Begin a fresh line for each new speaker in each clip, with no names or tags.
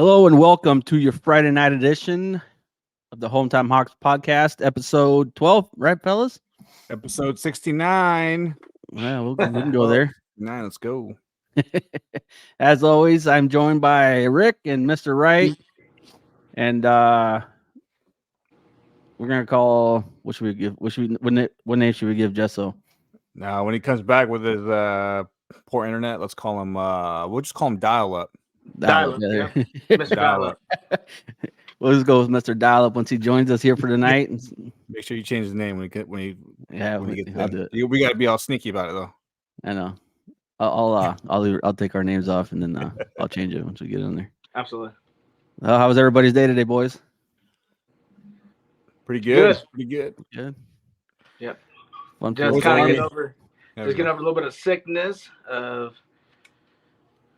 Hello and welcome to your Friday night edition of the Hometown Hawks podcast, episode 12, right, fellas?
Episode 69.
Well, we can go there.
69, let's go.
As always, I'm joined by Rick and Mr. Wright. And we're gonna call what should we give? What name should we give Jesso?
Now, when he comes back with his poor internet, let's call him. We'll just call him Dial Up.
Dial-up.
Yeah. Mr. Dial-up.
We'll just go with Mr. Dial-up once he joins us here for the night.
Make sure you change his name when he gets
I'll
there.
do it.
We got to be all sneaky about it though.
I know. I'll take our names off and then I'll change it once we get in there.
Absolutely.
How was everybody's day today, boys?
Pretty good.
Good.
Pretty good.
Good.
Yep.
Fun
Just
What's
kind
on
of
me?
getting over a little bit of sickness of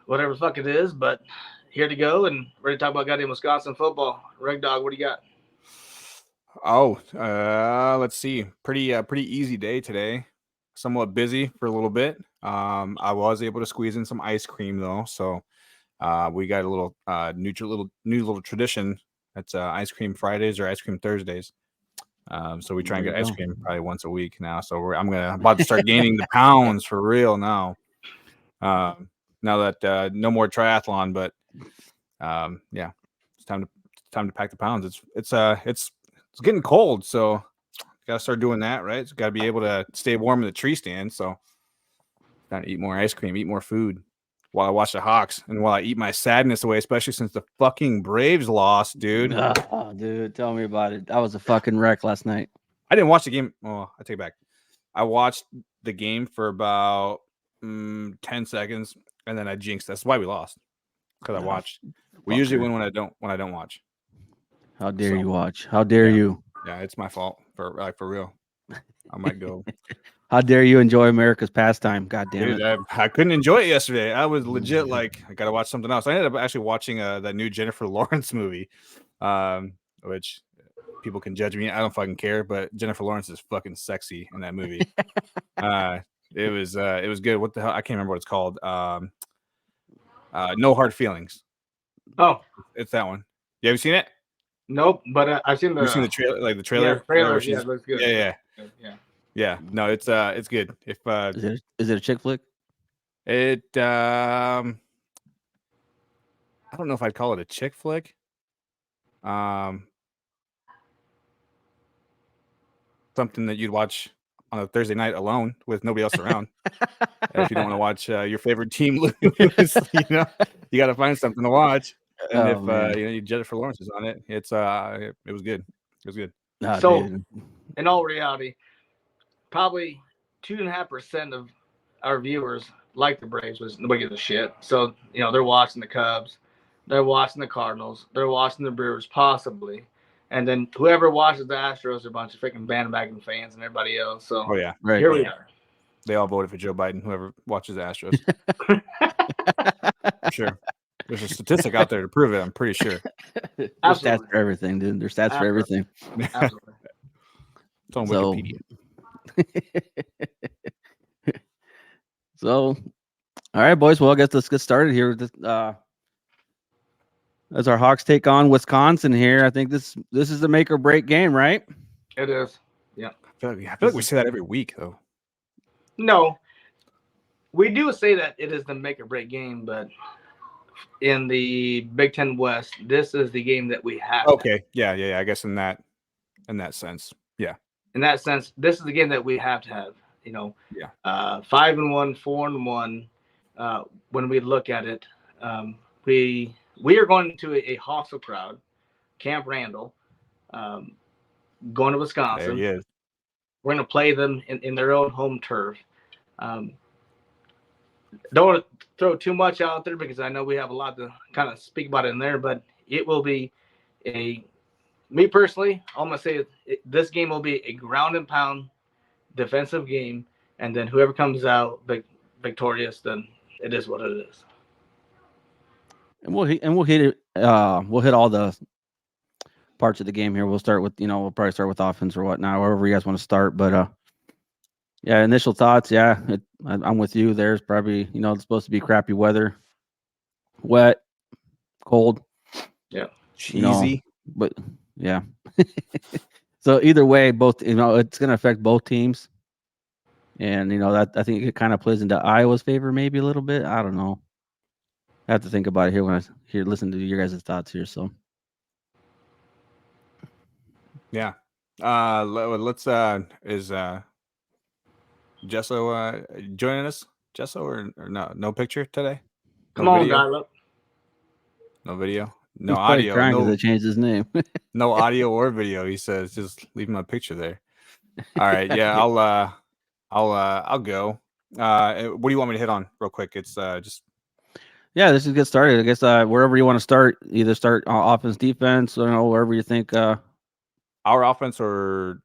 whatever the fuck it is, but here to go and ready to talk about goddamn Wisconsin football. Reg Dog, what do you got?
Oh, let's see. Pretty easy day today. Somewhat busy for a little bit. I was able to squeeze in some ice cream though, so we got a little new little tradition. That's ice cream Fridays or ice cream Thursdays. So we try and
There
get
you
ice
go.
cream probably once a week now. So I'm about to start gaining the pounds for real now. Now that no more triathlon, but yeah, it's time to pack the pounds. It's getting cold, so gotta start doing that, right? So gotta be able to stay warm in the tree stand. So gotta eat more ice cream, eat more food while I watch the Hawks and while I eat my sadness away, especially since the fucking Braves lost, dude.
Oh, dude, tell me about it. I was a fucking wreck last night.
I didn't watch the game. Oh, I take it back. I watched the game for about 10 seconds, and then I jinxed. That's why we lost. Because I watched. We usually win when I don't watch.
How dare
So,
you watch? How dare
yeah.
you?
Yeah, it's my fault for real. I might go.
How dare you enjoy America's pastime? God damn
Dude,
it.
I couldn't enjoy it yesterday. I was legit like, I gotta watch something else. I ended up actually watching that new Jennifer Lawrence movie, which people can judge me. I don't fucking care, but Jennifer Lawrence is fucking sexy in that movie. It was good. What the hell? I can't remember what it's called. No Hard Feelings.
Oh,
It's that one. You ever seen it?
nope, but I've seen the
You seen the trailer? Like the
yeah,
trailer?
trailer.
where
Yeah,
she's-
it looks good.
yeah. No, it's good. If
Is it a chick flick?
it I don't know if I'd call it a chick flick. Something that you'd watch on a Thursday night alone with nobody else around. If you don't want to watch your favorite team lose, you got to find something to watch. And
Oh, man.
Jennifer Lawrence is on it, it was good. It was good.
Nah,
So-
dude.
In all reality, probably 2.5% of our viewers like the Braves, was nobody gives a shit. So they're watching the Cubs, they're watching the Cardinals, they're watching the Brewers, possibly, and then whoever watches the Astros are a bunch of freaking bandwagon fans and everybody else. So
Oh yeah,
Right.
here we are.
they all voted for Joe Biden. Whoever watches the Astros, for sure. There's a statistic out there to prove it. I'm pretty sure.
There's stats
Absolutely.
for everything, dude. There's stats for everything.
Absolutely.
It's on
So-
Wikipedia.
So, all right, boys. Well, I guess let's get started here. As our Hawks take on Wisconsin here, I think this is the make or break game, right?
It is.
I feel like we say that every week though.
No, we do say that it is the make or break game, but in the Big Ten West, this is the game that we have.
Okay. Yeah. I guess in that sense. Yeah.
In that sense, this is the game that we have to have.
Yeah.
5-1, 4-1. When we look at it, we are going to a hostile crowd, Camp Randall, going to
There
Wisconsin.
he is.
We're going to play them in their own home turf. Don't want to throw too much out there because I know we have a lot to kind of speak about in there, but it will be me personally, I'm going to say this game will be a ground and pound defensive game, and then whoever comes out victorious, then it is what it is.
And we'll hit it. We'll hit all the parts of the game here. We'll start with we'll probably start with offense or whatnot, wherever you guys want to start. But yeah, initial thoughts. Yeah, I'm with you. There's probably it's supposed to be crappy weather, wet, cold. You know,
Cheesy.
but yeah. So either way, both it's going to affect both teams, and that I think it kind of plays into Iowa's favor maybe a little bit. I don't know. I have to think about it here when I listen to your guys' thoughts here. So
Yeah. Let's is Jesso joining us? Jesso or no picture today?
Come on,
video?
Dial Up.
No video. No
he's probably
audio.
crying because
No,
they changed his name.
no audio or video. He says just leave my picture there. All right. Yeah, I'll go. What do you want me to hit on real quick? It's just
Yeah, this is get started. I guess wherever you want to start, either start offense, defense, wherever you think.
our offense or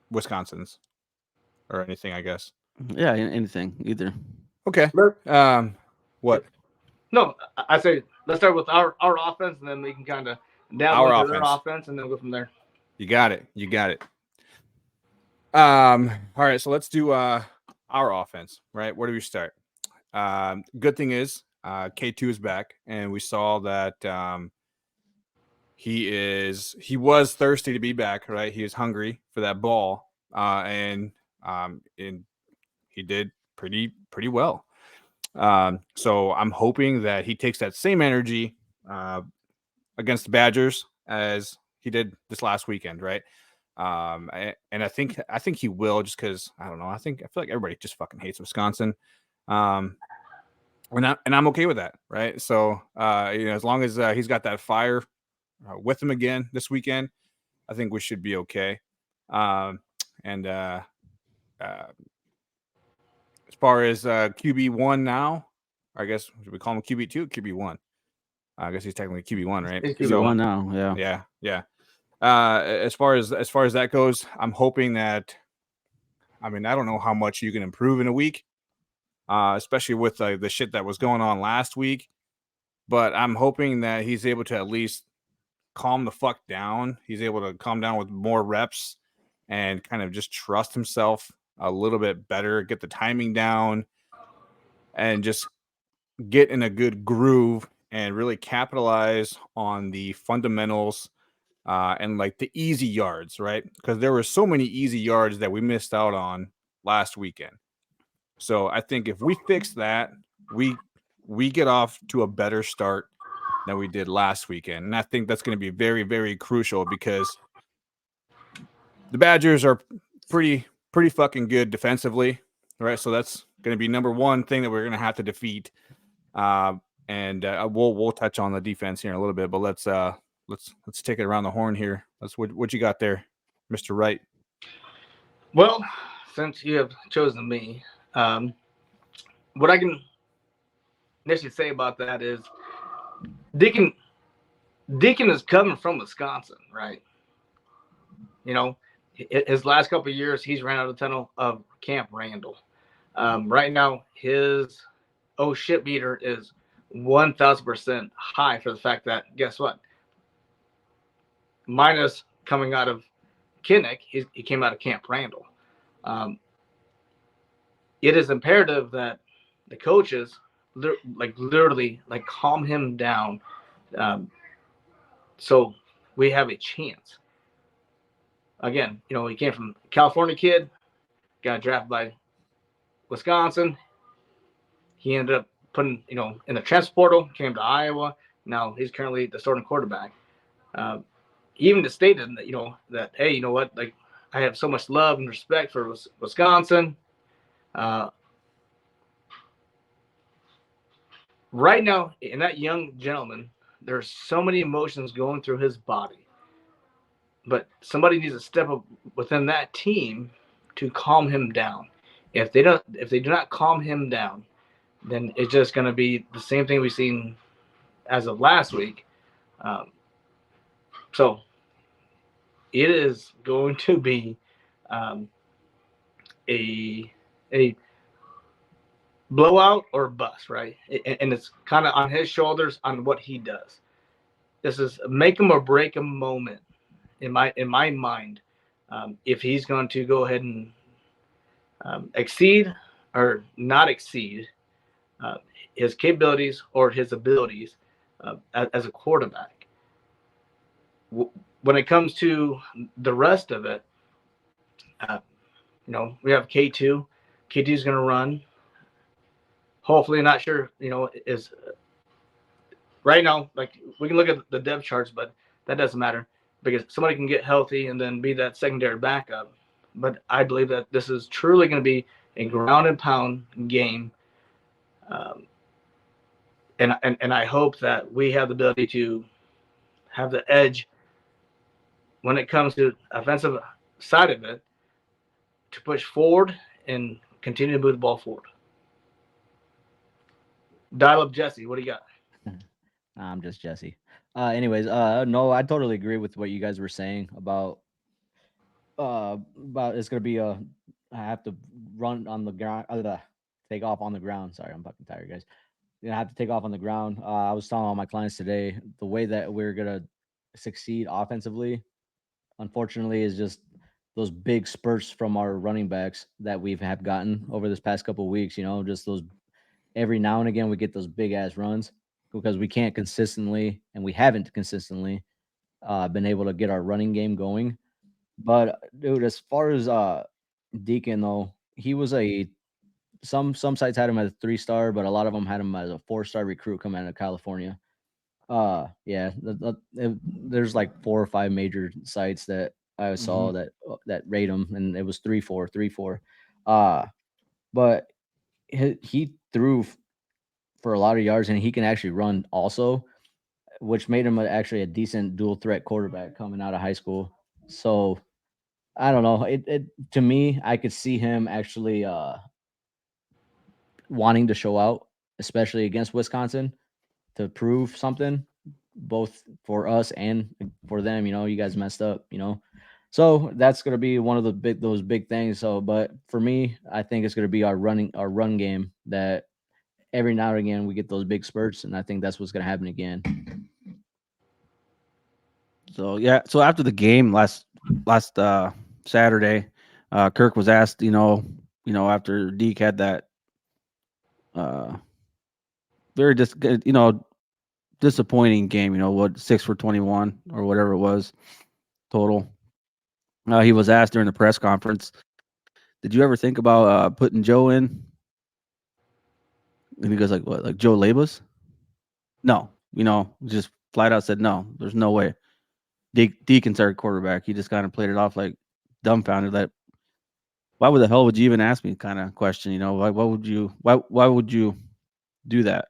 Wisconsin's or anything, I guess.
Yeah, anything, either.
Okay. What?
No, I say let's start with our offense, and then we can kind of down
Our
into their
offense.
offense, and then go from there.
You got it. All right, so let's do our offense, right? Where do we start? Good thing is K2 is back, and we saw that he was thirsty to be back, right? He was hungry for that ball, and he did pretty well. So I'm hoping that he takes that same energy against the Badgers as he did this last weekend, right? And I think he will, just because I don't know. I feel like everybody just fucking hates Wisconsin, and I'm okay with that, right? So as long as he's got that fire with him again this weekend, I think we should be okay. As far as QB1 now, I guess should we call him QB2, QB1? I guess he's technically QB1, right?
He's
QB1 now, yeah.
Yeah. As far as that goes, I'm hoping that. I mean, I don't know how much you can improve in a week, especially with the shit that was going on last week. But I'm hoping that he's able to at least calm the fuck down. He's able to calm down with more reps and kind of just trust himself a little bit better, get the timing down, and just get in a good groove and really capitalize on the fundamentals and like the easy yards, right? Because there were so many easy yards that we missed out on last weekend. So I think if we fix that, we get off to a better start than we did last weekend. And I think that's going to be very, very crucial because the Badgers are pretty fucking good defensively, right? So that's going to be number one thing that we're going to have to defeat. And we'll touch on the defense here in a little bit, but let's take it around the horn here. That's what you got there, Mr. Wright.
Well, since you have chosen me, what I can initially say about that is Deacon is coming from Wisconsin, right? His last couple of years, he's ran out of the tunnel of Camp Randall. Right now, his oh shit meter is 1,000% high for the fact that, guess what? Minus coming out of Kinnick, he came out of Camp Randall. It is imperative that the coaches literally calm him down, so we have a chance. Again, he came from California kid, got drafted by Wisconsin. He ended up putting, in the transfer portal, came to Iowa. Now he's currently the starting quarterback. He even stated that, that, hey, you know what? Like, I have so much love and respect for Wisconsin. Right now, in that young gentleman, there's so many emotions going through his body. But somebody needs to step up within that team to calm him down. If they do not calm him down, then it's just going to be the same thing we've seen as of last week. So it is going to be a blowout or bust, right? And it's kind of on his shoulders on what he does. This is make him or break him moment in my mind. If he's going to go ahead and exceed or not exceed his capabilities or his abilities as a quarterback. When it comes to the rest of it, we have K2. K2 is going to run. Hopefully, not sure, is right now, like we can look at the depth charts, but that doesn't matter because somebody can get healthy and then be that secondary backup. But I believe that this is truly going to be a ground and pound game. And I hope that we have the ability to have the edge when it comes to offensive side of it to push forward and continue to move the ball forward. Dial up Jesse. What do you got?
I'm just Jesse. Anyways, no, I totally agree with what you guys were saying about it's gonna be I have to run on the ground, take off on the ground. Sorry, I'm fucking tired, guys. I have to take off on the ground. I was telling all my clients today the way that we're gonna succeed offensively, unfortunately, is just those big spurts from our running backs that we've have gotten over this past couple of weeks. Just those every now and again we get those big ass runs because we can't consistently, and we haven't consistently been able to get our running game going. But dude, as far as Deacon though, he was some sites had him as a 3-star, but a lot of them had him as a 4-star recruit coming out of California. Yeah, there's like 4 or 5 major sites that I saw that rate him, and it was 3-4, 3-4. But he threw for a lot of yards, and he can actually run also, which made him actually a decent dual threat quarterback coming out of high school. So I don't know. It to me, I could see him actually wanting to show out, especially against Wisconsin, to prove something, both for us and for them. You guys messed up. So that's gonna be one of those big things. So, but for me, I think it's gonna be our run game that every now and again we get those big spurts, and I think that's what's gonna happen again.
So yeah, so after the game last Saturday, Kirk was asked, after Deke had that very disappointing game, what 6 for 21 or whatever it was total. He was asked during the press conference, did you ever think about putting Joe in? And he goes like, what, like Joe Labus? No, just flat out said no. There's no way. Deacon's our quarterback. He just kind of played it off like dumbfounded. That why the hell would you even ask me? Kind of question. Why would you do that?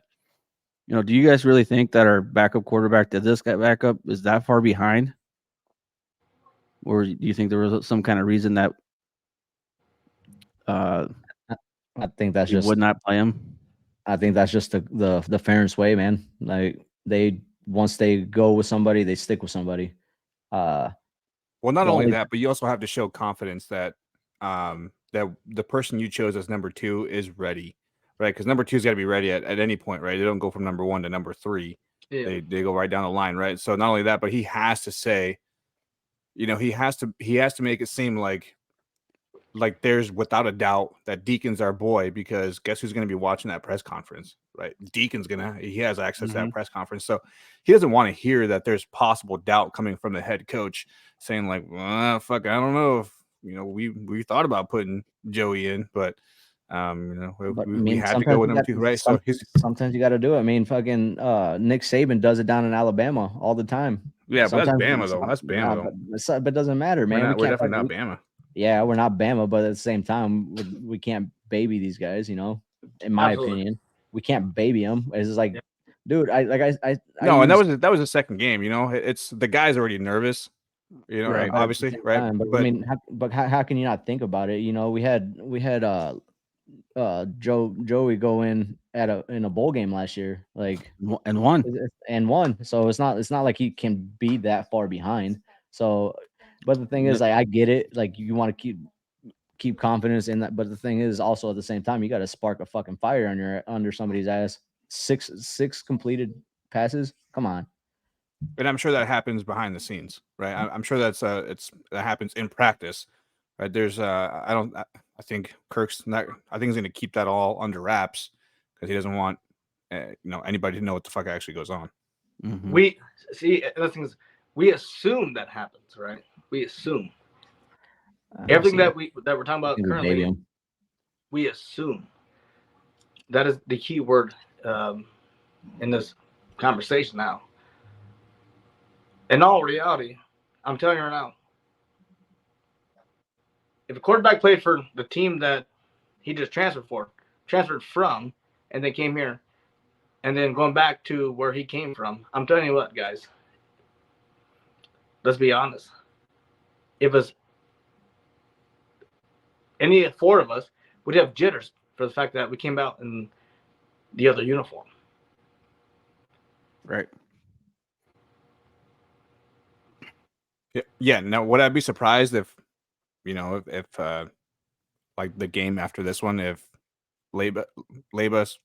Do you guys really think that our backup quarterback that this guy backup is that far behind, or do you think there was some kind of reason that
I think that's just
would not play him?
I think that's just the fairness way, man. Like once they go with somebody, they stick with somebody.
Well, not only that, but you also have to show confidence that that the person you chose as number 2 is ready, right? Because number 2's got to be ready at any point, right? They don't go from number 1 to number 3. Yeah. They go right down the line, right? So not only that, but he has to say, he has to make it seem like there's without a doubt that Deacon's our boy, because guess who's going to be watching that press conference, right? Deacon's he has access to that press conference. So he doesn't want to hear that there's possible doubt coming from the head coach saying like, well, fuck, I don't know if, we thought about putting Joey in, but we had to go with number 2, right? So
sometimes you got to do it. I mean, fucking Nick Saban does it down in Alabama all the time.
Yeah, but that's Bama though. That's Bama
though. But it doesn't matter, man.
We're definitely not Bama.
Yeah, we're not Bama, but at the same time, we can't baby these guys. In my opinion, we can't baby them. It's just like, dude, and
that was the second game. It's the guy's already nervous.
Right,
obviously, right?
Time, but I mean, how can you not think about it? We had Joey go in in a bowl game last year, like
and won.
So it's not like he can be that far behind. So. But the thing is, like, I get it. Like, you want to keep confidence in that. But the thing is, also at the same time, you got to spark a fucking fire under somebody's ass. Six completed passes. Come on.
And I'm sure that happens behind the scenes, right? I'm sure that happens in practice, right? There's I think Kirk's not. I think he's going to keep that all under wraps because he doesn't want anybody to know what the fuck actually goes on.
Mhm.
We see the thing is, we assume that happens, right? We assume everything that we're talking about currently. We assume. That is the key word in this conversation now. In all reality, I'm telling you right now, if a quarterback played for the team that he just transferred from, and then came here, and then going back to where he came from, I'm telling you what, guys, let's be honest. If it's any four of us, we'd have jitters for the fact that we came out in the other uniform.
Right.
Yeah. Now, would I be surprised if, if like the game after this one, if Labius,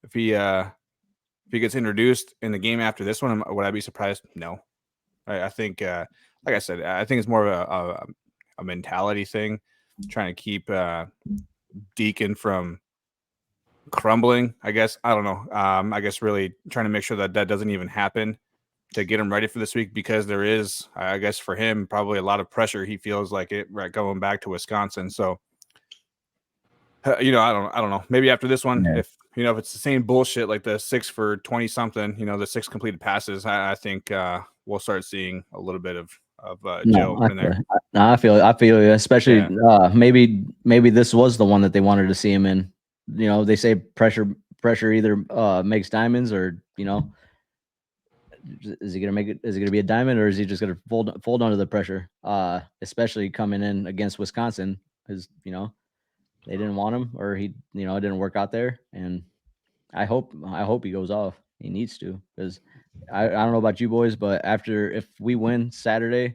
if he gets introduced in the game after this one, would I be surprised? No. I think, like I said, I think it's more of a mentality thing, trying to keep Deacon from crumbling. I guess I don't know. I guess really trying to make sure that doesn't even happen to get him ready for this week, because there is, I guess, for him probably a lot of pressure. He feels like it right going back to Wisconsin. So, I don't know. Maybe after this one, if it's the same bullshit like the 6 for 20 something, the 6 completed passes, I think we'll start seeing a little bit of Joe in there.
I feel you, especially maybe this was the one that they wanted to see him in. They say pressure either makes diamonds, or is he gonna make it? Is it gonna be a diamond, or is he just gonna fold under the pressure? Especially coming in against Wisconsin, because they didn't want him, or he it didn't work out there. And I hope he goes off. He needs to, because I don't know about you boys, but if we win Saturday,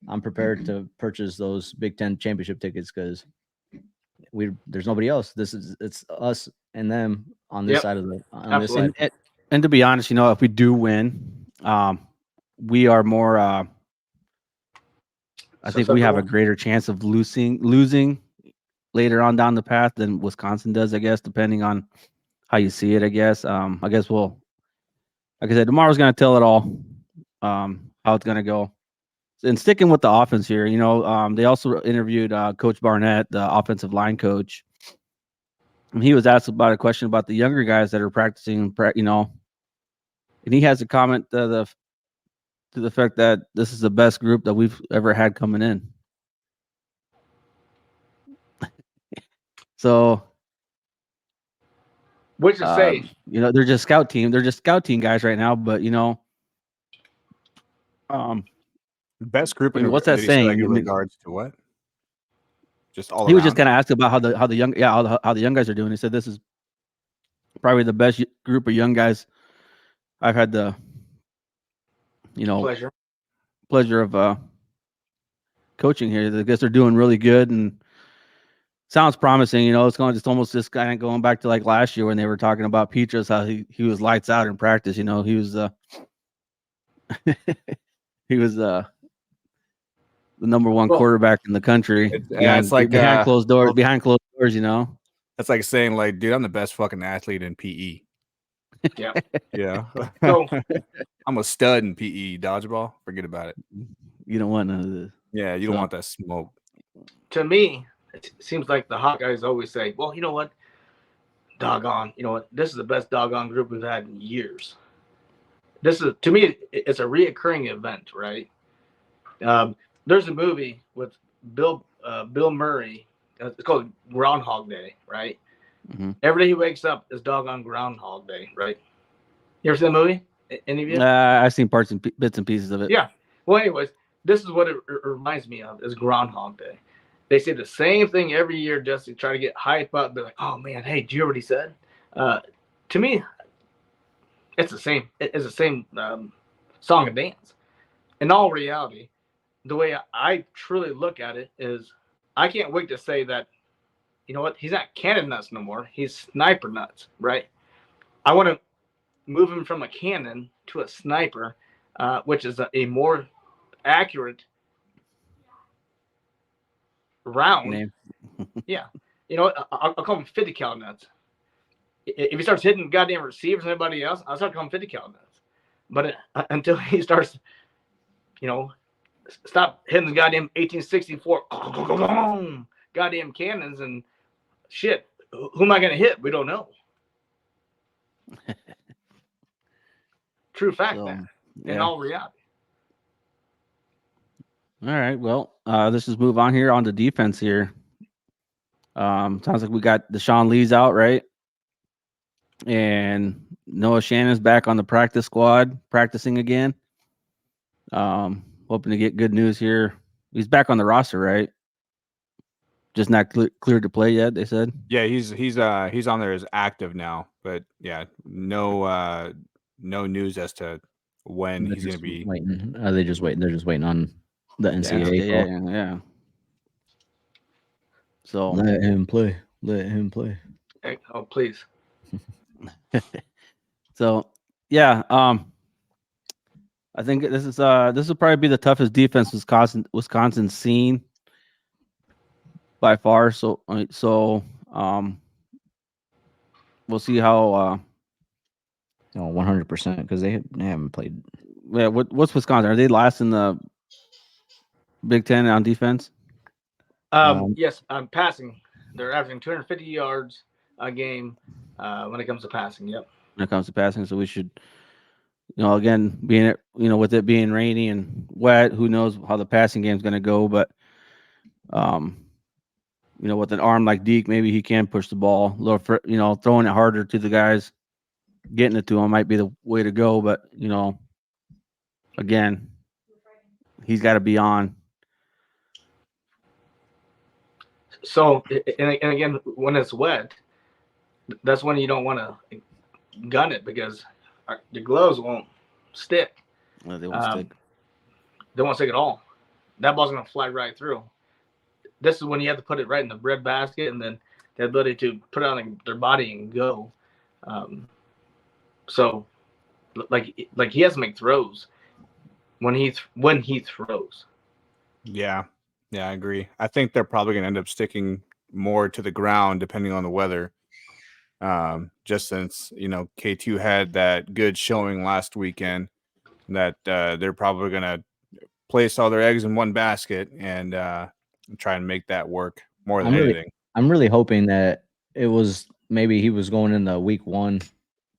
I'm prepared to purchase those Big Ten championship tickets, because there's nobody else. It's us and them on this side of the this side.
And to be honest, if we do win, we are more. I think we have a greater chance of losing later on down the path than Wisconsin does, I guess, depending on how you see it. I guess. I guess like I said, tomorrow's going to tell it all. How it's going to go. And sticking with the offense here, they also interviewed Coach Barnett, the offensive line coach. And he was asked about a question about the younger guys that are practicing, and he has a comment to the fact that this is the best group that we've ever had coming in. So,
which is safe.
They're just scout team. They're just scout team guys right now. But
best group.
What's that saying?
In regards to what? Just all.
He was just kind of asked about how the young how the young guys are doing. He said this is probably the best group of young guys I've had the pleasure of coaching here. I guess they're doing really good and sounds promising. It's almost this kind of going back to like last year when they were talking about Petras, how he was lights out in practice. He was he was the number one quarterback in the country.
It's like
behind closed doors.
That's like saying, like, dude, I'm the best fucking athlete in PE.
Yeah.
Yeah. So, I'm a stud in PE. Dodgeball, forget about it.
You don't want none of this.
Yeah, you don't want that smoke.
To me, it seems like the Hawkeyes always say, well, you know what? Doggone. You know what? This is the best doggone group we've had in years. This is, to me, it's a reoccurring event, right? There's a movie with Bill Murray. It's called Groundhog Day, right?
Mm-hmm.
Every day he wakes up is doggone Groundhog Day, right? You ever seen the movie? Any of you?
I've seen parts and bits and pieces of it.
Yeah. Well, anyways, this is what it reminds me of, is Groundhog Day. They say the same thing every year just to try to get hype up. They're like, oh, man, hey, did you hear what he said? To me, it's the same. It's the same song and dance. In all reality, the way I truly look at it is I can't wait to say that, you know what, he's not cannon nuts no more. He's sniper nuts, right? I want to move him from a cannon to a sniper, which is a more accurate round.
Name.
Yeah. You know what? I'll call him 50 cal nuts. If he starts hitting goddamn receivers and everybody else, I'll start calling him 50 cal nuts. But until he starts, stop hitting the goddamn 1864 goddamn cannons and shit. Who am I going to hit? We don't know. True fact,
So,
man. In
yeah.
all reality.
All right. Well, let's just move on here on the defense here. Sounds like we got Deshaun Lee's out, right? And Noah Shannon's back on the practice squad, practicing again. Hoping to get good news here. He's back on the roster, right? Just not cleared to play yet, they said.
Yeah, he's on there as active now, but yeah, no news as to when
They're
he's going to
just
be.
waiting. Are they just waiting? They're just waiting on the NCAA call.
Yeah. So
Let him play. Let him play.
Hey, oh, please.
So yeah, I think this will probably be the toughest defense Wisconsin's seen by far. So we'll see how.
100% because they haven't played.
Yeah, what's Wisconsin? Are they last in the Big Ten on defense?
Yes, I'm passing. They're averaging 250 yards a game when it comes to passing. Yep.
When it comes to passing, so we should, again, with it being rainy and wet, who knows how the passing game is going to go? But, with an arm like Deke, maybe he can push the ball a little. Throwing it harder to the guys, getting it to him might be the way to go. But again, he's got to be on.
So, and again, when it's wet, that's when you don't want to gun it because the gloves won't stick.
Well, they won't stick.
They won't stick at all. That ball's going to fly right through. This is when you have to put it right in the bread basket and then the ability to put it on their body and go. So, like he has to make throws when he throws.
Yeah, I agree. I think they're probably going to end up sticking more to the ground depending on the weather. Just since K2 had that good showing last weekend, that they're probably going to place all their eggs in one basket and try and make that work more than anything.
I'm really hoping that it was maybe he was going into week 1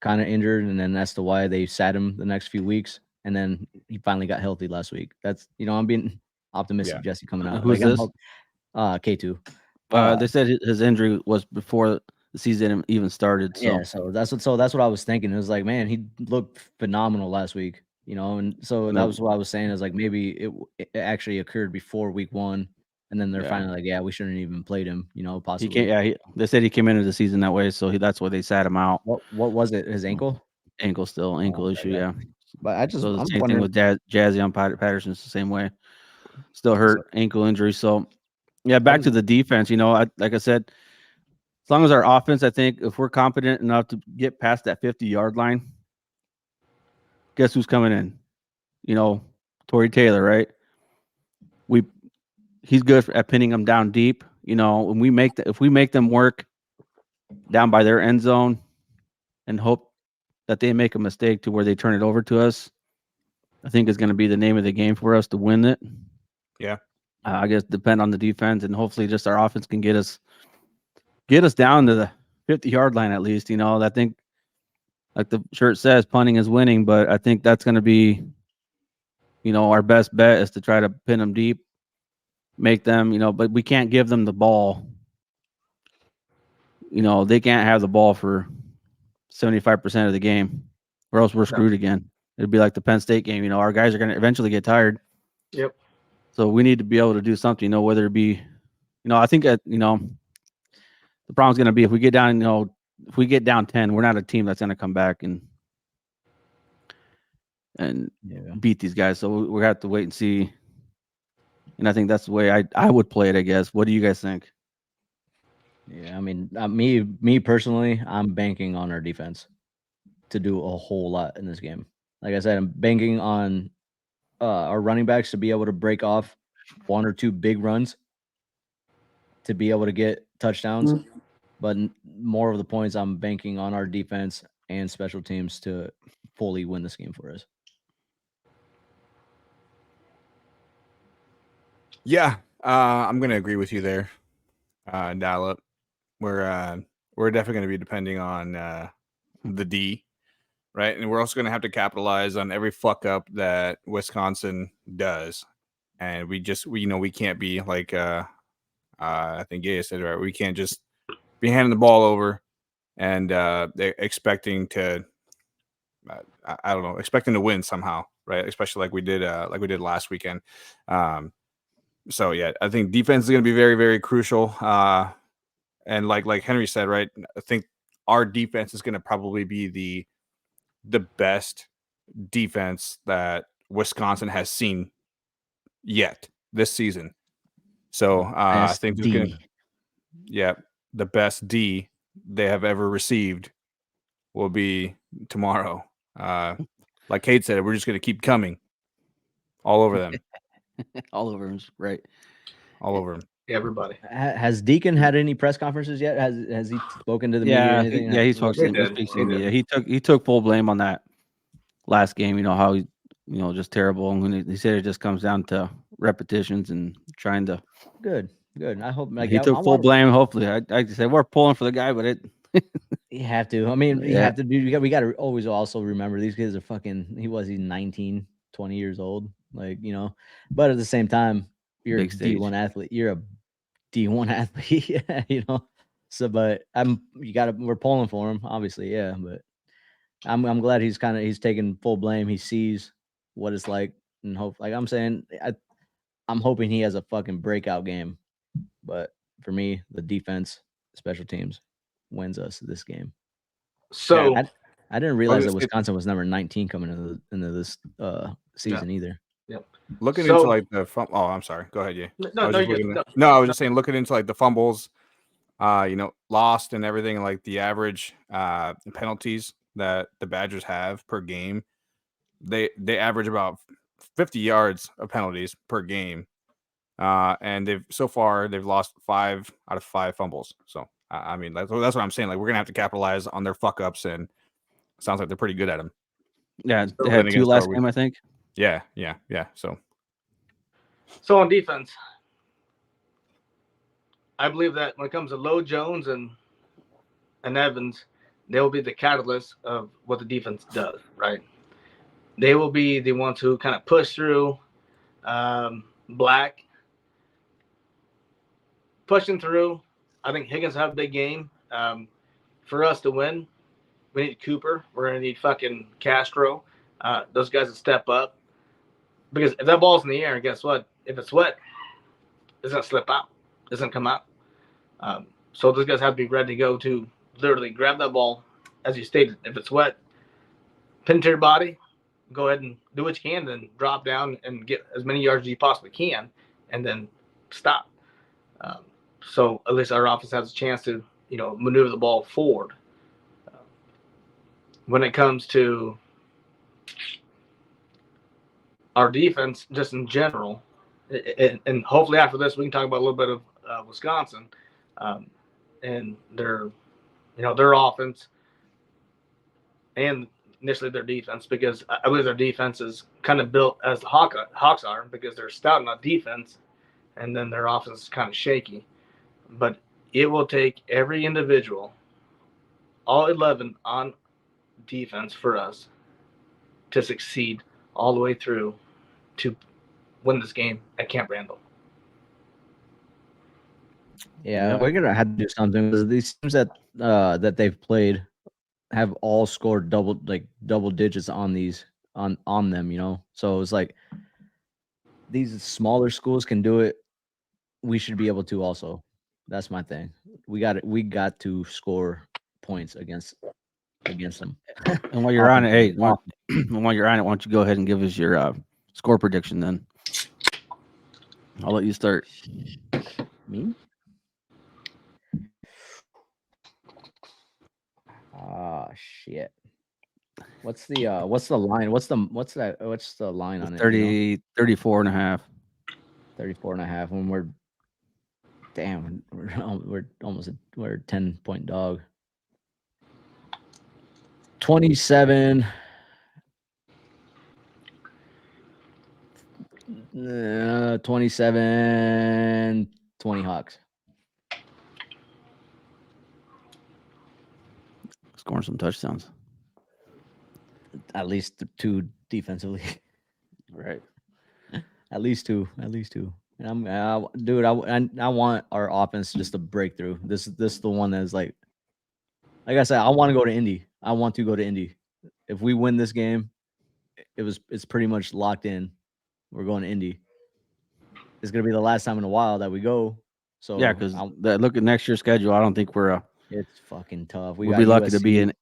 kind of injured, and then that's why they sat him the next few weeks, and then he finally got healthy last week. That's I'm being optimistic.
Yeah.
Jesse coming out.
Who's this?
K2.
They said his injury was before the season even started. So.
Yeah, so that's what I was thinking. It was like, man, he looked phenomenal last week, and so that was what I was saying is like maybe it actually occurred before week 1, and then they're finally like, yeah, we shouldn't even played him, possibly.
They said he came into the season that way, so that's why they sat him out.
What was it? His ankle?
Ankle issue, yeah.
But I'm
same
wondering
thing with Jazzy on Patterson's the same way. Still hurt, ankle injury. So yeah, back to the defense. Like I said, as long as our offense, I think if we're competent enough to get past that 50-yard line, guess who's coming in? Torrey Taylor, right? He's good at pinning them down deep. When if we make them work down by their end zone and hope that they make a mistake to where they turn it over to us, I think is going to be the name of the game for us to win it.
Yeah.
I guess depend on the defense, and hopefully just our offense can get us down to the 50-yard line at least. I think, like the shirt says, punting is winning, but I think that's going to be, our best bet is to try to pin them deep, make them, but we can't give them the ball. They can't have the ball for 75% of the game, or else we're screwed again. It'd be like the Penn State game. Our guys are going to eventually get tired.
Yep.
So we need to be able to do something, whether it be, I think that, the problem's going to be if we get down 10, we're not a team that's going to come back and beat these guys. So we have to wait and see. And I think that's the way I would play it, I guess. What do you guys think?
Yeah, I mean, me personally, I'm banking on our defense to do a whole lot in this game. Like I said, I'm banking on our running backs to be able to break off 1 or 2 big runs to be able to get touchdowns. Mm-hmm. But more of the points, I'm banking on our defense and special teams to fully win this game for us.
Yeah, I'm gonna agree with you there, Dalip. We're definitely gonna be depending on the D, right? And we're also gonna have to capitalize on every fuck up that Wisconsin does, and we can't be like I think Gaya said, right? We can't just be handing the ball over and expecting to I don't know, expecting to win somehow, right? Especially like we did last weekend. So yeah, I think defense is going to be very, very crucial. And like Henry said, right? I think our defense is going to probably be the best defense that Wisconsin has seen yet this season. So I think there's going to, yeah, the best D they have ever received will be tomorrow. Like Kate said, we're just going to keep coming all over them,
All over him, right?
all over them.
Everybody.
Has Deacon had any press conferences yet? Has he spoken to the media or anything?
He talks
He
to
did.
speaks to
He
the
did.
media. He took full blame on that last game. You know how he, just terrible. And when he said it just comes down to repetitions and trying to.
Good. I hope
He took full blame. Hopefully, I say we're pulling for the guy, but
You have to. I mean, you
Yeah.
have to do. We got to always also remember these kids are fucking. He's 19, 20 years old. Like, but at the same time, you're
Big
a
stage.
D1 athlete. You're a D1 athlete, So, but we're pulling for him, obviously, yeah. But I'm glad he's taking full blame. He sees what it's like, and like I'm saying, I'm hoping he has a fucking breakout game. But for me, the defense, special teams, wins us this game.
So
I didn't realize that
gonna say-
Wisconsin was number 19 coming into this season either.
Looking
So-
into like the oh, I'm sorry. Go ahead, yeah.
no,
I was
no,
just
you're
looking
good.
at- no, I was just saying, looking into like the fumbles, lost and everything, like the average penalties that the Badgers have per game. They average about 50 yards of penalties per game, and they've lost 5 out of 5 fumbles. So I mean, that's what I'm saying. Like, we're gonna have to capitalize on their fuck ups, and it sounds like they're pretty good at them.
yeah,
So
they had
then
2
against
last
our
game, I think.
Yeah.
So on defense, I believe that when it comes to Low Jones and Evans, they will be the catalyst of what the defense does, right? They will be the ones who kind of push through. Black pushing through. I think Higgins will have a big game. For us to win, we need Cooper. We're going to need fucking Castro. Those guys will step up. Because if that ball's in the air, guess what? If it's wet, it's going to slip out. It's going to come out. So those guys have to be ready to go to literally grab that ball, as you stated. If it's wet, pin it to your body, go ahead and do what you can, then drop down and get as many yards as you possibly can, and then stop. So at least our offense has a chance to, maneuver the ball forward. When it comes to our defense, just in general, and hopefully after this we can talk about a little bit of Wisconsin and their offense and initially their defense, because I believe their defense is kind of built as the Hawks are, because they're stout on defense, and then their offense is kind of shaky. But it will take every individual, all 11 on defense for us to succeed all the way through to win this game at Camp Randall.
Yeah,
Yep.
we're gonna have to do something because these teams that they've played have all scored double digits on them. So it's like these smaller schools can do it. We should be able to also. That's my thing. We got to score points against them.
And while you're on it, hey,
Offensively.
while you're on it, why don't you go ahead and give us your score prediction then? I'll let you start.
Me? Ah, shit. What's the line? What's the line on it?
34 and a half.
34 and a half. When we're 10-point dog. 27 27-20 Hawks.
Scoring some touchdowns.
At least 2 defensively.
Right.
At least two. And dude, I want our offense just to break through. This is the one that's like I said, I want to go to Indy. I want to go to Indy. If we win this game, it's pretty much locked in. We're going to Indy. It's gonna be the last time in a while that we go. So
Yeah, because look at next year's schedule. I don't think we're
it's fucking tough.
we'll be lucky to be an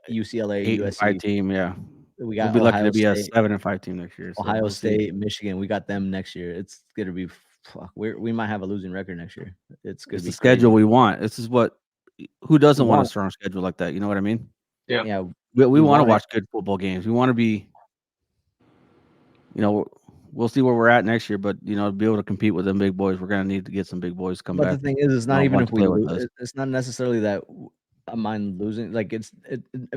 UCLA,
8-5
USC.
team. Yeah,
We
we'll
got
be lucky
Ohio
to be a
State,
7-5 team next year. So
Ohio
we'll see.
State, Michigan. We got them next year. It's gonna be fuck. We might have a losing record next year. It's gonna
It's
be
the schedule
crazy.
we want. This is what who doesn't want a
want-
strong schedule like that? You know what I mean?
Yeah,
We
We
want to
want it.
watch good football games. We want to be, we'll see where we're at next year, but to be able to compete with them big boys, we're gonna need to get some big boys to come
but
back.
the thing is, it's not
don't
even
want
if
to
we
play with
lose.
us.
It's not necessarily that I mind losing. Like it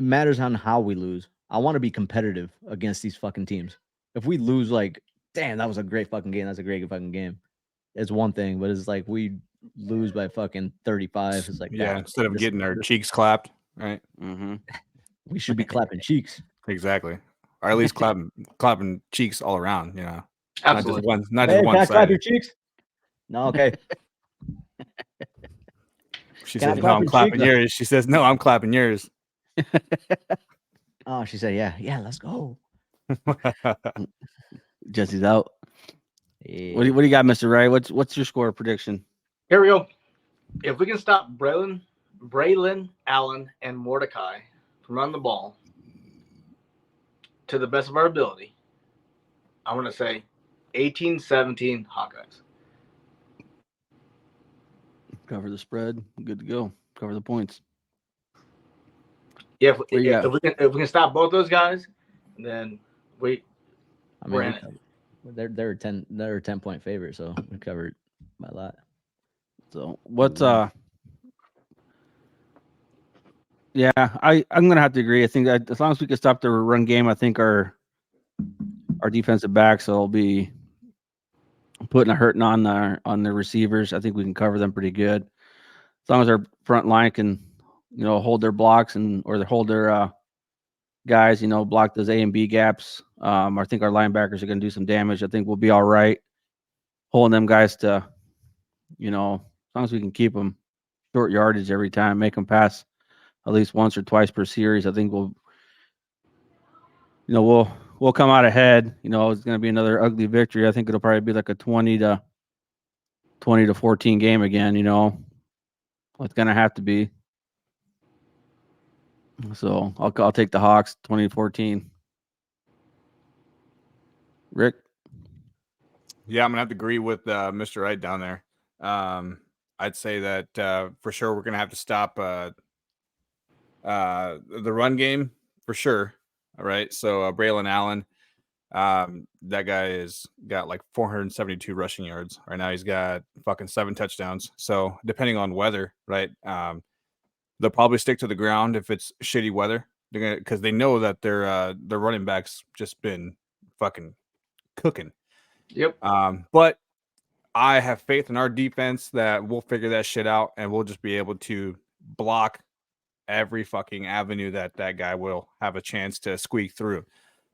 matters on how we lose. I want to be competitive against these fucking teams. If we lose, like, damn, that was a great fucking game. That's a great fucking game. It's one thing, but it's like we lose by fucking 35. It's like,
Yeah,
nah,
instead of
this-
getting our cheeks clapped, right?
Mm-hmm.
we should be clapping cheeks.
Exactly. Or at least clapping cheeks all around,
Absolutely.
not
Hey,
just
can
one
I clap your
side.
cheeks? No, okay.
She
Can I
says,
clap
"No, I'm
your
clapping
cheeks?"
yours." She says, "No, I'm clapping yours."
Oh, she said, yeah, let's go.
Jesse's out.
Yeah.
What do you got, Mr. Wright? What's your score prediction?
Here we go. If we can stop Braylon Allen, and Mordecai from running the ball to the best of our ability, I'm going to say 18-17 Hawkeyes.
Cover the spread. Good to go. Cover the points.
Yeah,
Where you at?
if we can stop both those guys, then
I mean,
we're
we
in it.
covered- they're a 10-point favorite, so we covered by a lot.
So what's yeah, I'm gonna have to agree. I think that as long as we can stop the run game, I think our defensive backs will be putting a hurting on the receivers. I think we can cover them pretty good. As long as our front line can, hold their blocks or they hold their guys, block those A and B gaps. I think our linebackers are gonna do some damage. I think we'll be all right holding them guys to, as long as we can keep them short yardage every time, make them pass at least once or twice per series. I think we'll come out ahead. It's going to be another ugly victory. I think it'll probably be like a 20-14 game again. It's going to have to be. So I'll take the Hawks 20-14. Rick?
Yeah, I'm gonna have to agree with Mr. Wright down there. I'd say that for sure we're gonna have to stop the run game for sure. All right, so Braylon Allen, that guy has got like 472 rushing yards right now. He's got fucking 7 touchdowns. So depending on weather, right, they'll probably stick to the ground if it's shitty weather. They're gonna because they know that their running backs just been fucking cooking.
Yep.
But I have faith in our defense that we'll figure that shit out and we'll just be able to block every fucking avenue that guy will have a chance to squeak through.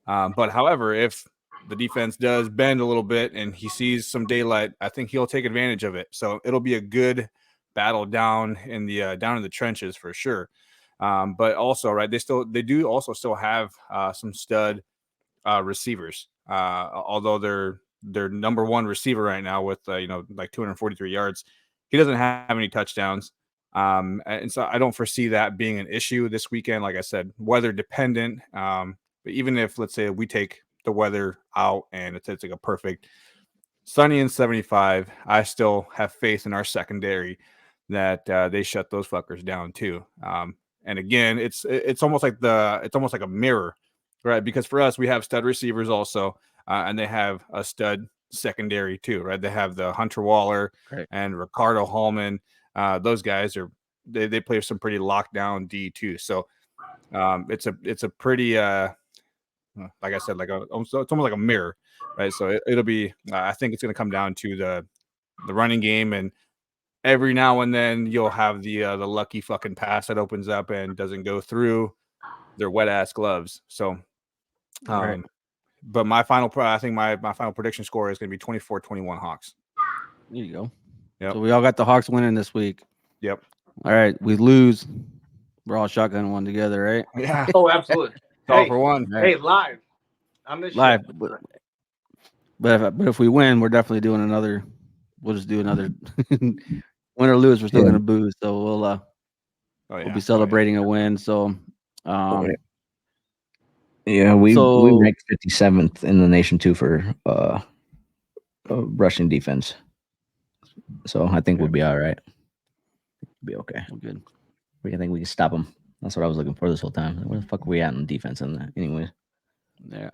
But however, if the defense does bend a little bit and he sees some daylight, I think he'll take advantage of it. So it'll be a good battle down in the trenches for sure. But also, right, they do also still have some stud receivers. Although their number one receiver right now with like 243 yards, he doesn't have any touchdowns. And so I don't foresee that being an issue this weekend. Like I said, weather dependent. But even if, let's say, we take the weather out and it's like a perfect sunny and 75, I still have faith in our secondary that they shut those fuckers down too. And again, it's almost like a mirror, right? Because for us, we have stud receivers also, and they have a stud secondary too, right? They have the Hunter Waller and Ricardo Hallman. Those guys they play some pretty lockdown D too. So it's a pretty like I said, it's almost like a mirror, right? So it'll be. I think it's going to come down to the running game, and every now and then you'll have the lucky fucking pass that opens up and doesn't go through their wet ass gloves. So,
Right.
but my final prediction score is going to be 24-21 Hawks.
There you go.
Yep.
So we all got the Hawks winning this week.
Yep.
All right, we lose. We're all shotgun one together, right?
Yeah.
Oh, absolutely.
All
Hey,
for one.
hey, live. I'm this
Live.
shit.
But if we win, we're definitely doing another. We'll just do another. Win or lose, we're still gonna booze. So we'll
Oh, yeah.
we'll be celebrating a win. So
Yeah, we
So-
ranked 57th in the nation too for rushing defense. So I think we'll be all right. Be okay.
we're good.
I think we can stop them. That's what I was looking for this whole time. Where the fuck are we at in defense? And anyway,
Yeah.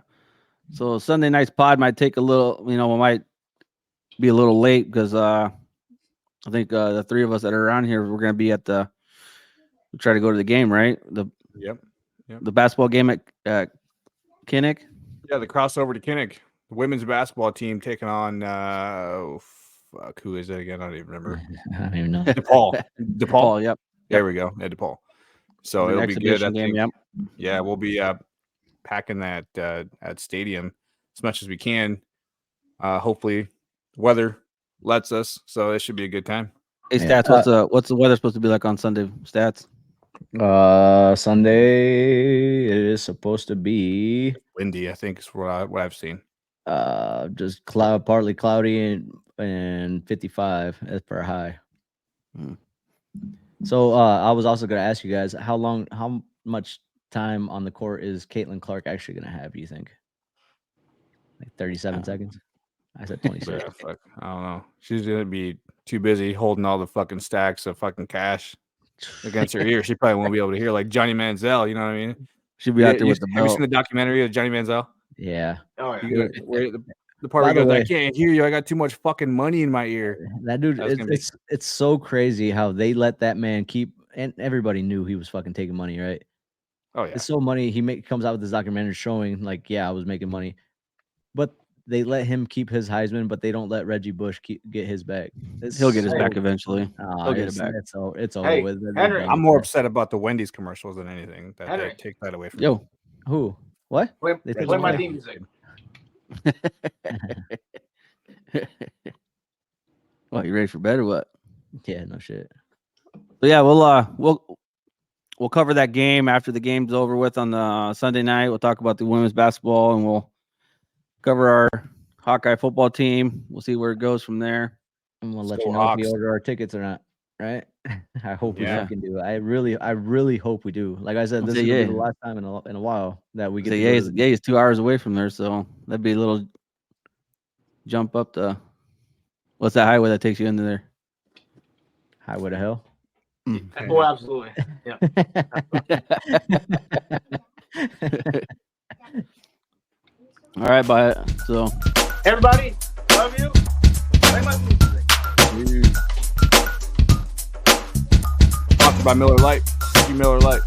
So Sunday night's pod might take a little. We might be a little late because I think the three of us that are around here, we're gonna be at the. We try to go to the game, right?
Yep.
The basketball game at Kinnick.
Yeah, the crossover to Kinnick, the women's basketball team taking on who is it again? I don't even remember.
I don't even know.
DePaul.
Paul, yep.
There we go. Yeah, DePaul. So
An
it'll be good. I
exhibition game,
think.
yep.
Yeah, we'll be packing that at stadium as much as we can. Hopefully, weather lets us, so it should be a good time.
Hey,
Yeah.
stats. What's the weather supposed to be like on Sunday? Stats.
Sunday it is supposed to be
Windy, I think, is what I've seen.
just partly cloudy and 55 as per high.
Hmm.
So I was also going to ask you guys how much time on the court is Caitlin Clark actually going to have, you think? Like 37 seconds? I said 26.
Yeah, fuck, I don't know. She's gonna be too busy holding all the fucking stacks of fucking cash against her ear. She probably won't be able to hear like Johnny Manziel. You know what I mean?
Should be out there with the
Have you
belt.
seen the documentary of Johnny Manziel?
Yeah.
Oh, yeah.
The part
By
where he
the
goes, I
way-
can't hear you. I got too much fucking money in my ear.
That dude,
That's gonna be-
it's so crazy how they let that man keep, and everybody knew he was fucking taking money, right?
Oh yeah.
It's so money. Comes out with this documentary showing like, yeah, I was making money, but they let him keep his Heisman, but they don't let Reggie Bush get his back.
He'll get his
so-
back eventually.
Oh,
He'll get it
it's,
back.
It's over
Hey,
with. They're
Henry,
done
I'm
with
more
that.
upset about the Wendy's commercials than anything. That
Henry.
they take that away from.
Yo,
Who? What?
Play,
They took
play my
away.
theme music.
what? You ready for bed or what?
Yeah, no shit.
So yeah, we'll cover that game after the game's over with on the Sunday night. We'll talk about the women's basketball and we'll cover our Hawkeye football team. We'll see where it goes from there.
I'm gonna let
Go
you know if we
Hawks.
order our tickets or not. Right? I hope we
Yeah.
fucking do. I really hope we do. Like I said,
I'll
this
say
is gonna be
yeah.
the last time in a while that we get.
So
to
yeah,
go
it's,
to the-
yeah, it's 2 hours away from there, so that'd be a little jump up to what's that highway that takes you into there?
Highway to hell.
Oh, absolutely. Yeah.
All right, bye. So
Everybody, love you. Play my theme music.
Sponsored by Miller Lite. Thank you, Miller Lite.